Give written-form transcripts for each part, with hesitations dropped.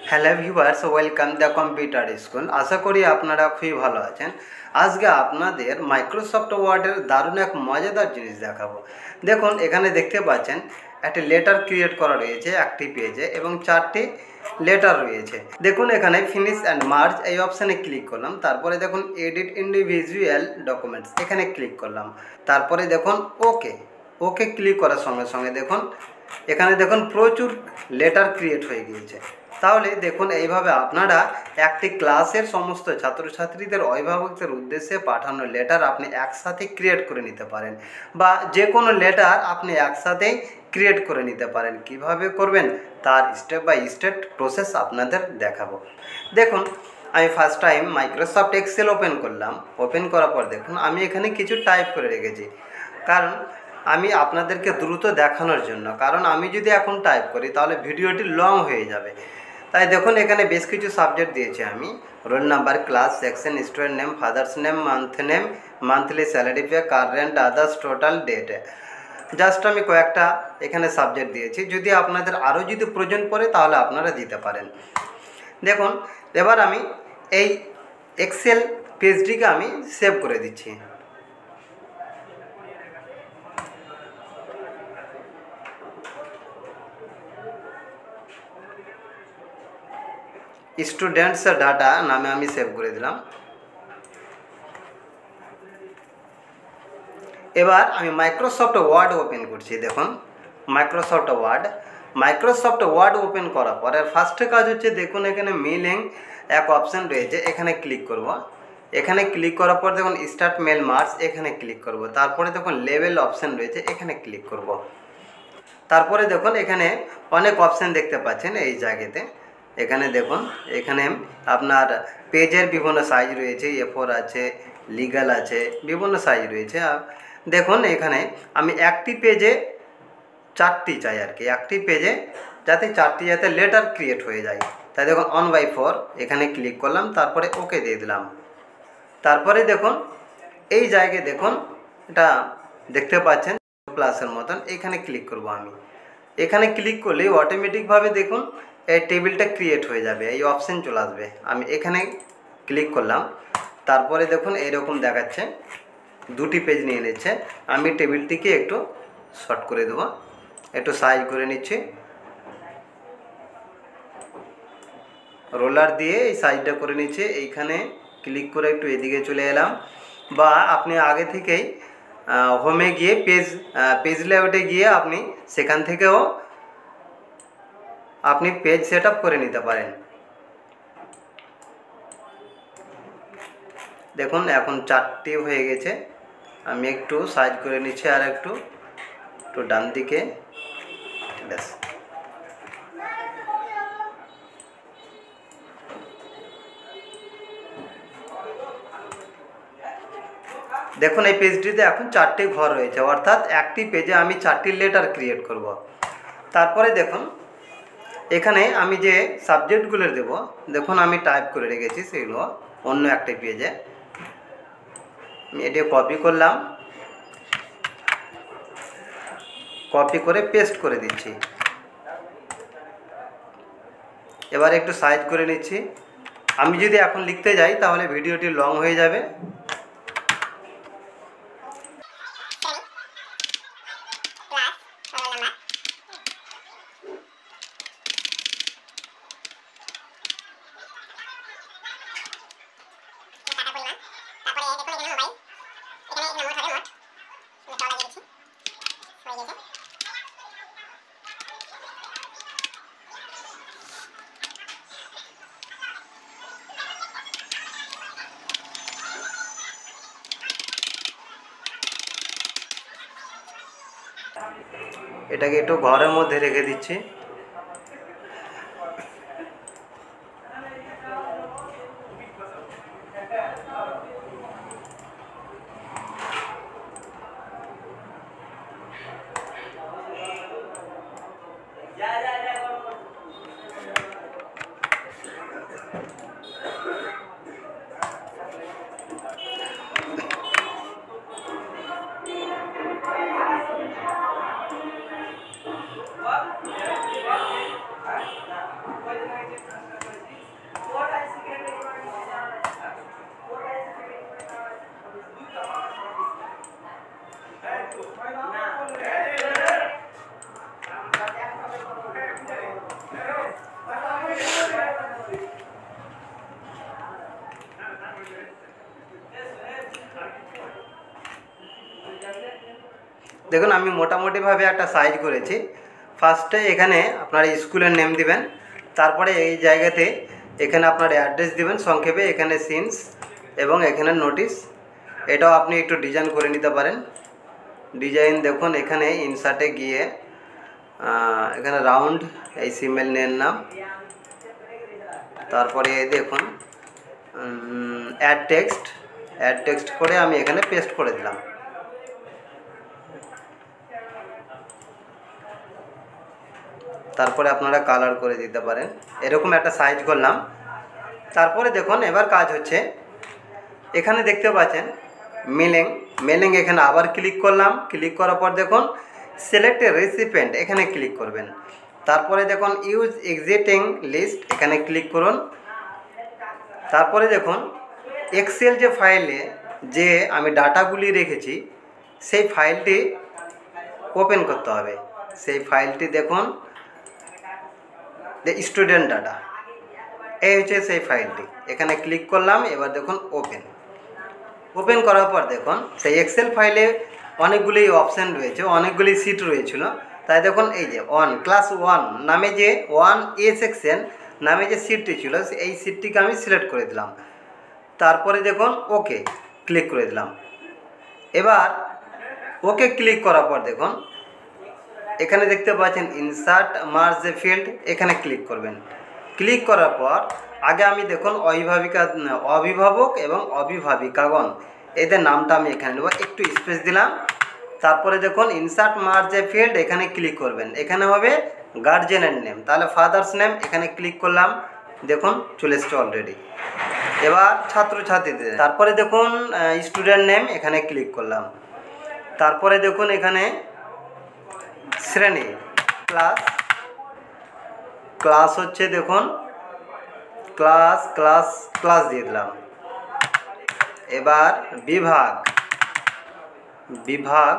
Hello viewers, welcome the computer school. আশা করি আপনারা খুবই ভালো আছেন। আজকে আপনাদের মাইক্রোসফট ওয়ার্ডের দারুণ এক মজাদার জিনিস দেখাবো। দেখুন, এখানে দেখতে পাচ্ছেন একটি লেটার ক্রিয়েট করা রয়েছে একটি পেজে এবং 4টি লেটার রয়েছে। দেখুন, এখানে ফিনিশ অ্যান্ড মার্জ এই অপশানে ক্লিক করলাম। তারপরে দেখুন এডিট ইন্ডিভিজুয়াল ডকুমেন্টস এখানে ক্লিক করলাম। তারপরে দেখুন ওকে ক্লিক করার সঙ্গে সঙ্গে দেখুন এখানে দেখুন প্রচুর লেটার ক্রিয়েট হয়ে গিয়েছে। তাহলে দেখুন এইভাবে আপনারা একটি ক্লাসের সমস্ত ছাত্রছাত্রীদের অভিভাবকদের উদ্দেশ্যে পাঠানো লেটার আপনি একসাথে ক্রিয়েট করে নিতে পারেন, বা যে কোনো লেটার আপনি একসাথেই ক্রিয়েট করে নিতে পারেন। কিভাবে করবেন তার স্টেপ বাই স্টেপ প্রসেস আপনাদের দেখাবো। দেখুন, আমি first time Microsoft Excel open করলাম। ওপেন করার পর দেখুন আমি এখানে কিছু টাইপ করে রেখেছি, কারণ আমি আপনাদেরকে দ্রুত দেখানোর জন্য। কারণ আমি যদি এখন টাইপ করি তাহলে ভিডিওটি লং হয়ে যাবে। তাই দেখুন এখানে বেশ কিছু সাবজেক্ট দিয়েছি আমি: roll number, class, section, student name, father's name, name, monthly salary pay, current, others, total, date. Just আমি কয়েকটা এখানে সাবজেক্ট দিয়েছি। যদি আপনাদের আরও যদি প্রয়োজন পড়ে তাহলে আপনারা দিতে পারেন। দেখুন, এবার আমি এই এক্সেল পেজটিকে আমি সেভ করে দিচ্ছি। স্টুডেন্টস ডাটা নামে আমি সেভ করে দিলাম। এবার আমি মাইক্রোসফট ওয়ার্ড ওপেন করছি। দেখুন, মাইক্রোসফট ওয়ার্ড ওপেন করার পর ফার্স্ট কাজ হচ্ছে, দেখুন এখানে মেইলিং এক অপশান রয়েছে, এখানে ক্লিক করব। এখানে ক্লিক করার পর দেখুন স্টার্ট মেল মার্চ এখানে ক্লিক করব। তারপরে দেখুন লেভেল অপশান রয়েছে, এখানে ক্লিক করব। তারপরে দেখুন এখানে অনেক অপশান দেখতে পাচ্ছেন এই জায়গাতে। এখানে দেখুন এখানে আপনার পেজের বিভিন্ন সাইজ রয়েছে, A4 আছে, লিগাল আছে, বিভিন্ন সাইজ রয়েছে। দেখুন এখানে আমি একটি পেজে 4টি চাই আর কি, একটি পেজে যাতে 4টি যাতে লেটার ক্রিয়েট হয়ে যায়। তাই দেখুন 1/4 এখানে ক্লিক করলাম, তারপরে ওকে দিয়ে দিলাম। তারপরে দেখুন এই জায়গায় দেখুন এটা দেখতে পাচ্ছেন প্লাসের মতন, এখানে ক্লিক করব আমি। এখানে ক্লিক করলেই অটোমেটিকভাবে দেখুন এই টেবিলটা ক্রিয়েট হয়ে যাবে, এই অপশান চলে আসবে। আমি এখানে ক্লিক করলাম, তারপরে দেখুন এইরকম দেখাচ্ছে 2টি পেজ নিয়ে নিচ্ছে। আমি টেবিলটিকে একটু শর্ট করে দেবো, একটু সাইজ করে নিচ্ছি, রোলার দিয়ে এই সাইজটা করে নিচ্ছে। এইখানে ক্লিক করে একটু এদিকে চলে এলাম, বা আপনি আগে থেকেই হোমে গিয়ে পেজ লেআউটে গিয়ে আপনি সেখান থেকেও আপনি পেজ সেট আপ করে নিতে পারেন। দেখুন এখন 4টি হয়ে গেছে। আমি একটু সাইজ করে নিচ্ছি, আর একটু ডান দিকে, ব্যাস। দেখুন এই পেজটিতে এখন 4টি ঘর রয়েছে, অর্থাৎ একটি পেজে আমি 4টি লেটার ক্রিয়েট করব। তারপরে দেখুন এখানে আমি যে সাবজেক্টগুলো দেব, দেখুন আমি টাইপ করে রেখেছি সেগুলো অন্য একটি পেজে। আমি এটি কপি করলাম, কপি করে পেস্ট করে দিচ্ছি। এবার একটু সাইজ করে নিচ্ছি। আমি যদি এখন লিখতে যাই তাহলে ভিডিওটি লং হয়ে যাবে। এটাকে একটু ঘরের মধ্যে রেখে দিচ্ছি। দেখুন আমি মোটামুটিভাবে একটা সাইজ করেছি। ফার্স্টে এখানে আপনার স্কুলের নেম দিবেন, তারপরে এই জায়গাতে এখানে আপনার অ্যাড্রেস দিবেন সংক্ষেপে, এখানে সিনস এবং এখানে নোটিশ। এটাও আপনি একটু ডিজাইন করে নিতে পারেন। ডিজাইন দেখুন এখানে ইনসার্টে গিয়ে এখানে রাউন্ড এই সিমেল নেম নাম, তারপরে দেখুন অ্যাড টেক্সট করে আমি এখানে পেস্ট করে দিলাম। তারপরে আপনারা কালার করে দিতে পারেন। এরকম একটা সাইজ করলাম। তারপরে দেখুন এবার কাজ হচ্ছে, এখানে দেখতে পাচ্ছেন মেলিং এখানে আবার ক্লিক করলাম। ক্লিক করার পর দেখুন সিলেক্ট রেসিপিয়েন্ট এখানে ক্লিক করবেন। তারপরে দেখুন ইউজ এক্সিস্টিং লিস্ট এখানে ক্লিক করুন। তারপরে দেখুন এক্সেল যে ফাইলে যে আমি ডাটাগুলি রেখেছি সেই ফাইলটি ওপেন করতে হবে। সেই ফাইলটি দেখুন স্টুডেন্ট ডাটা, এই হচ্ছে সেই ফাইলটি। এখানে ক্লিক করলাম। এবার দেখুন ওপেন করার পর দেখুন সেই এক্সেল ফাইলে অনেকগুলি অপশান রয়েছে, অনেকগুলি সিট রয়েছিল। তাই দেখুন এই যে ক্লাস 1 নামে যে 1A সেকশন নামে যে সিটটি ছিল এই সিটটিকে আমি সিলেক্ট করে দিলাম। তারপরে দেখুন ওকে ক্লিক করে দিলাম। এবার ওকে ক্লিক করার পর দেখুন এখানে দেখতে পাচ্ছেন ইনসার্ট মার্জ ফিল্ড, এখানে ক্লিক করবেন। ক্লিক করার পর আগে আমি দেখুন অভিভাবক এবং অভিভাবিকাগণ এদের নামটা আমি এখানে নেব, একটু স্পেস দিলাম। তারপরে দেখুন ইনসার্ট মার্জ ফিল্ড এখানে ক্লিক করবেন। এখানে হবে গার্জেনের নেম, তাহলে ফাদার্স নেম এখানে ক্লিক করলাম। দেখুন চলে এসছে অলরেডি। এবার ছাত্রছাত্রীদের, তারপরে দেখুন স্টুডেন্ট নেম এখানে ক্লিক করলাম। তারপরে দেখুন এখানে শ্রেণী ক্লাস হচ্ছে দেখুন ক্লাস দিয়ে দিলাম। এবার বিভাগ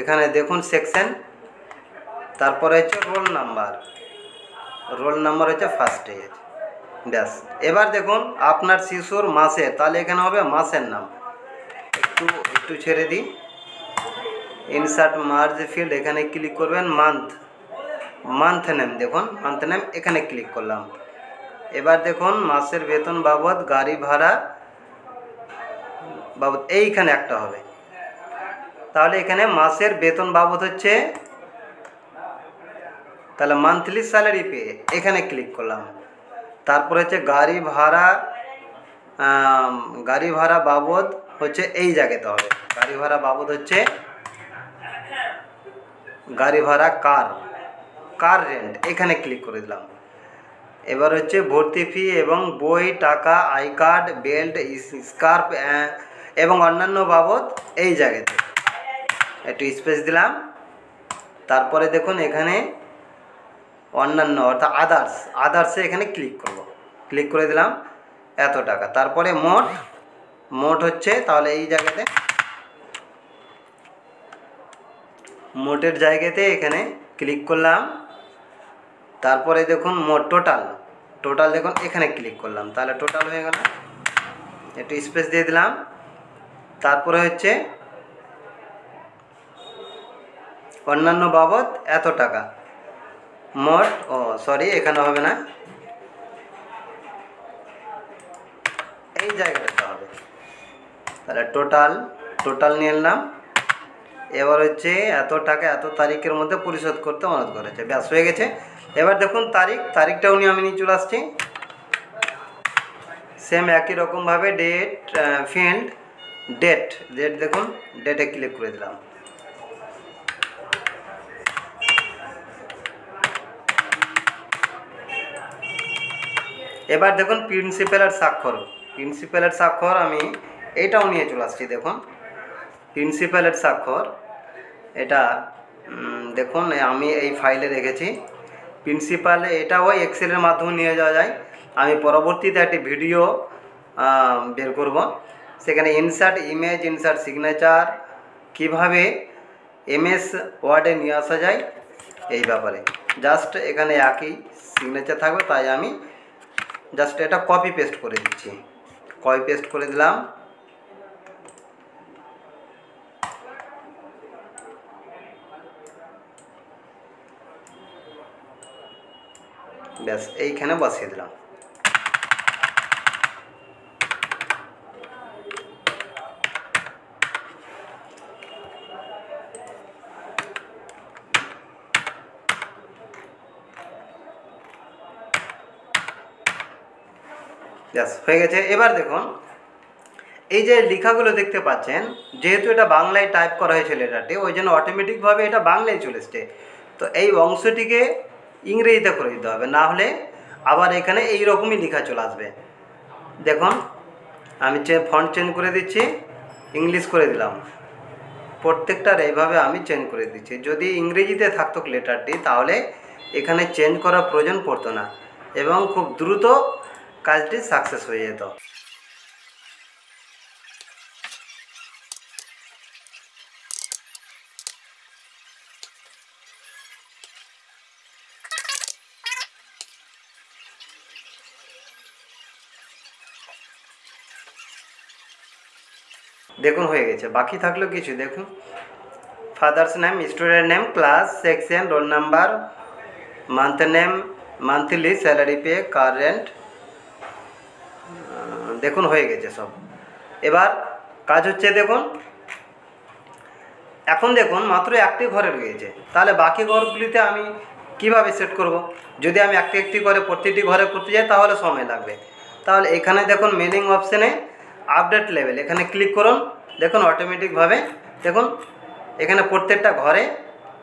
এখানে দেখুন সেকশন, তারপরে হচ্ছে রোল নাম্বার হচ্ছে ফার্স্ট এজ, ব্যাস। এবার দেখুন আপনার শিশুর মাসের, তাহলে এখানে হবে মাসের নাম। একটু ছেড়ে দিই। ইনসার্ট মার্জ ফিল্ড এখানে ক্লিক করবেন। মান্থ নেম দেখুন মান্থ নেম এখানে ক্লিক করলাম। এবার দেখুন মাসের বেতন বাবদ গাড়ি ভাড়া বাবদ এইখানে একটা হবে, তাহলে এখানে মাসের বেতন বাবদ হচ্ছে, তাহলে মান্থলি স্যালারি পে এখানে ক্লিক করলাম। তারপরে হচ্ছে গাড়ি ভাড়া বাবদ হচ্ছে এই জায়গাতে হবে। গাড়ি ভাড়া বাবদ হচ্ছে গাড়ি ভাড়া কার রেন্ট এখানে ক্লিক করে দিলাম। এবার হচ্ছে ভর্তি ফি এবং বই, টাকা, আই কার্ড, বেল্ট, স্কার্ফ এবং অন্যান্য বাবদ এই জায়গাতে একটু স্পেস দিলাম। তারপরে দেখুন এখানে অন্যান্য অর্থাৎ আদার্সে এখানে ক্লিক করে দিলাম এত টাকা। তারপরে মোট হচ্ছে, তাহলে এই জায়গাতে মোটের জায়গাতে এখানে ক্লিক করলাম। তারপরে দেখুন মোট টোটাল দেখুন এখানে ক্লিক করলাম, তাহলে টোটাল হয়ে গেল। একটু স্পেস দিয়ে দিলাম। তারপরে হচ্ছে অন্যান্য বাবদ এত টাকা মোট, এখানে হবে না, এই জায়গাটাতে হবে। তাহলে টোটাল নিয়ে নিলাম। এবার হচ্ছে এত টাকা এত তারিখের মধ্যে পরিশোধ করতে অনুরোধ করেছে, ব্যাস হয়ে গেছে। এবার দেখুন তারিখটাও নিয়ে আমি নিয়ে চলে আসছি। সেম একই রকমভাবে ডেট দেখুন ডেটে ক্লিক করে দিলাম। এবার দেখুন প্রিন্সিপালের স্বাক্ষর আমি এইটাও নিয়ে চলে আসছি। দেখুন প্রিন্সিপালের স্বাক্ষর এটা দেখুন আমি এই ফাইলে রেখেছি। প্রিন্সিপালে এটাও এক্সেলের মাধ্যমে নিয়ে যাওয়া যায়। আমি পরবর্তীতে একটি ভিডিও বের করব, সেখানে ইনসার্ট ইমেজ, ইনসার্ট সিগনেচার কীভাবে MS ওয়ার্ডে নিয়ে আসা যায় এই ব্যাপারে। জাস্ট এখানে একই সিগনেচার থাকবে, তাই আমি জাস্ট এটা কপি পেস্ট করে দিচ্ছি। কপি পেস্ট করে দিলাম। ব্যাস এইখানে বসিয়ে দিলাম। ব্যাস হয়ে গেছে। এবার দেখুন এই যে লেখাগুলো দেখতে পাচ্ছেন, যেহেতু এটা বাংলায় টাইপ করা হয়েছে লেটারটি, ওই জন্য অটোমেটিকভাবে এটা বাংলায় চলে এসছে। তো এই অংশটিকে ইংরেজিতে করে দিতে হবে, না হলে আবার এখানে এই রকমই লেখা চলে আসবে। দেখুন আমি ফন্ট চেঞ্জ করে দিচ্ছি, ইংলিশ করে দিলাম। প্রত্যেকটার এইভাবে আমি চেঞ্জ করে দিচ্ছি। যদি ইংরেজিতে থাকতো লেটারটি তাহলে এখানে চেঞ্জ করার প্রয়োজন পড়তো না এবং খুব দ্রুত কাজটি সাকসেস হয়ে যেত। দেখুন হয়ে গেছে। বাকি থাকলো কিছু, দেখুন father's name, student name, class, section, roll number, month name, monthly, salary pay, current. দেখুন হয়ে গেছে সব। এবার কাজ হচ্ছে দেখুন, এখন দেখুন মাত্র একটি ঘরে রয়েছে, তাহলে বাকি ঘরগুলিতে আমি কিভাবে সেট করব? যদি আমি একটি একটি করে প্রতিটি ঘরে করতে যাই তাহলে সময় লাগবে। তাহলে এখানে দেখুন মেলিং অপশানে আপডেট লেভেল এখানে ক্লিক করুন। দেখুন অটোমেটিকভাবে দেখুন এখানে প্রত্যেকটা ঘরে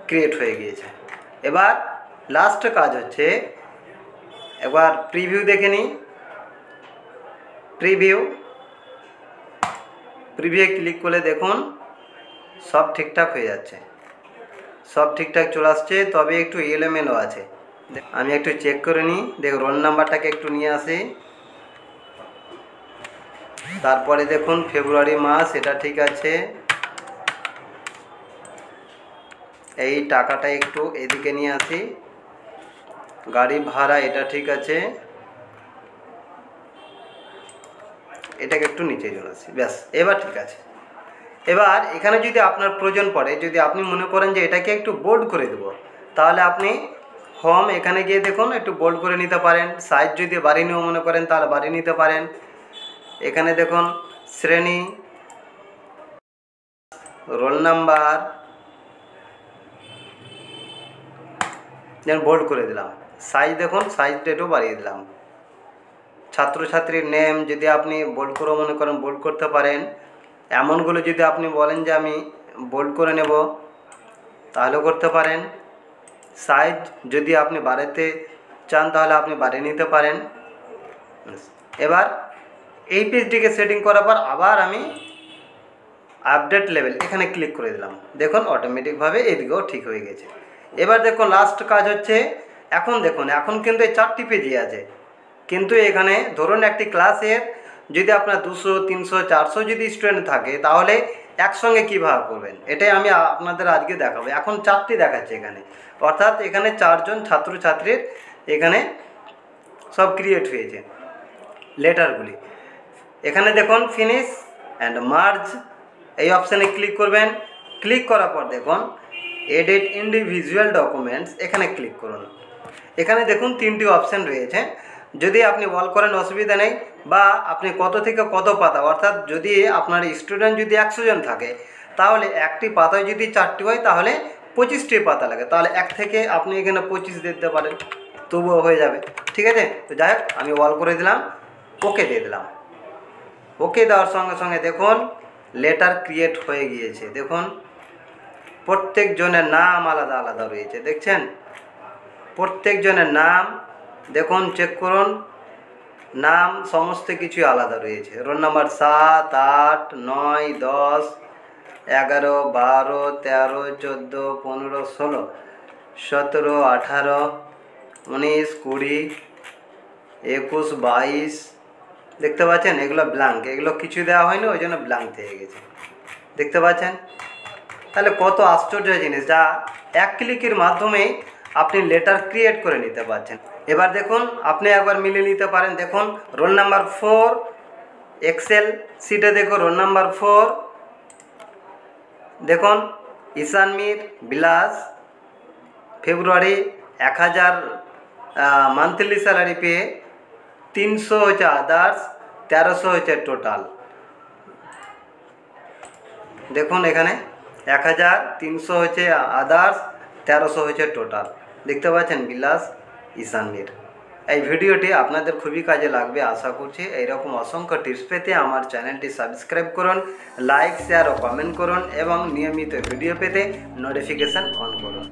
ক্রিয়েট হয়ে গিয়েছে। এবার লাস্ট কাজ হচ্ছে, একবার প্রিভিউ দেখে নিই। প্রিভিউ ক্লিক করলে দেখুন সব ঠিকঠাক হয়ে যাচ্ছে, সব ঠিকঠাক চলে আসছে, তবে একটু এলোমেলো আছে। আমি একটু চেক করে নিই। দেখুন রোল নাম্বারটাকে একটু নিয়ে আসি। তারপরে দেখুন ফেব্রুয়ারি মাস, এটা ঠিক আছে। এই টাকাটা একটু এদিকে নিয়ে আসি। গাড়ি ভাড়া এটা ঠিক আছে, এটাকে একটু নিচে চলে আসি। ব্যাস এবার ঠিক আছে। এবার এখানে যদি আপনার প্রয়োজন পড়ে, যদি আপনি মনে করেন যে এটাকে একটু বোল্ড করে দেবো, তাহলে আপনি হোম এখানে গিয়ে দেখুন একটু বোল্ড করে নিতে পারেন। সাইজ যদি বাড়িয়ে নিও মনে করেন তাহলে বাড়িয়ে নিতে পারেন। এখানে দেখুন শ্রেণী, রোল নাম্বার, যেন বোল্ড করে দিলাম। সাইজ দেখুন সাইজটা একটু বাড়িয়ে দিলাম। ছাত্রছাত্রীর নেম যদি আপনি বোল্ড করে মনে করেন বোল্ড করতে পারেন। এমনগুলো যদি আপনি বলেন যে আমি বোল্ড করে নেব তাহলেও করতে পারেন। সাইজ যদি আপনি বাড়াতে চান তাহলে আপনি বাড়িয়ে নিতে পারেন। এবার এই পেজটিকে সেটিং করার পর আবার আমি আপডেট লেভেল এখানে ক্লিক করে দিলাম। দেখুন অটোমেটিকভাবে এদিকেও ঠিক হয়ে গেছে। এবার দেখুন লাস্ট কাজ হচ্ছে, এখন দেখুন এখন কিন্তু এই 4টি পেজই আছে, কিন্তু এখানে ধরুন একটি ক্লাসের যদি আপনার 200, 300, 400 যদি স্টুডেন্ট থাকে তাহলে একসঙ্গে কীভাবে করবেন এটাই আমি আপনাদের আজকে দেখাবো। এখন 4টি দেখাচ্ছে এখানে, অর্থাৎ এখানে 4 জন ছাত্রছাত্রীর এখানে সব ক্রিয়েট হয়েছে লেটারগুলি। এখানে দেখুন ফিনিশ অ্যান্ড মার্জ এই অপশানে ক্লিক করবেন। ক্লিক করার পর দেখুন এডিট ইন্ডিভিজুয়াল ডকুমেন্টস এখানে ক্লিক করুন। এখানে দেখুন 3টি অপশান রয়েছে। যদি আপনি ওয়াল করেন অসুবিধা নেই, বা আপনি কত থেকে কত পাতা, অর্থাৎ যদি আপনার স্টুডেন্ট যদি 100 জন থাকে তাহলে একটি পাতায় যদি 4টি হয় তাহলে 25টি পাতা লাগে, তাহলে 1 থেকে আপনি এখানে 25 দিতে পারেন, তবুও হয়ে যাবে। ঠিক আছে, তো যাই হোক আমি ওয়াল করে দিলাম, ওকে দিয়ে দিলাম। ওকে দেওয়ার সঙ্গে সঙ্গে দেখুন লেটার ক্রিয়েট হয়ে গিয়েছে। দেখুন প্রত্যেক জনের নাম আলাদা আলাদা রয়েছে, দেখছেন প্রত্যেক জনের নাম দেখুন, চেক করুন নাম সমস্ত কিছু আলাদা রয়েছে। রোল নাম্বার 7, 8, 9, 10, 11, 12, 13, 14, 15, 16, 17, 18, 19, 20, 21, 22 দেখতে পাচ্ছেন। এগুলো ব্ল্যাঙ্ক, এগুলো কিছু দেওয়া হয়নি ওই জন্য ব্ল্যাঙ্ক থেকে গেছে, দেখতে পাচ্ছেন। তাহলে কত আশ্চর্য জিনিস, যা এক ক্লিকের মাধ্যমেই আপনি লেটার ক্রিয়েট করে নিতে পারছেন। এবার দেখুন আপনি একবার মিলিয়ে নিতে পারেন। দেখুন রোল নাম্বার 4 এক্সেল সিটে দেখুন রোল নাম্বার 4, দেখুন ঈশান মির বিলাস, ফেব্রুয়ারি মান্থলি স্যালারি পেয়ে 300 হচ্ছে আদার্স, 1300 হচ্ছে টোটাল। দেখুন এখানে 1300 হচ্ছে আদার্স, 1300 হচ্ছে টোটাল। দেখতে পাচ্ছেন বিলাস ঈশানীর। এই ভিডিওটি আপনাদের খুবই কাজে লাগবে আশা করছি। এইরকম অসংখ্য টিপস পেতে আমার চ্যানেলটি সাবস্ক্রাইব করুন, লাইক শেয়ার ও কমেন্ট করুন এবং নিয়মিত ভিডিও পেতে নোটিফিকেশান অন করুন।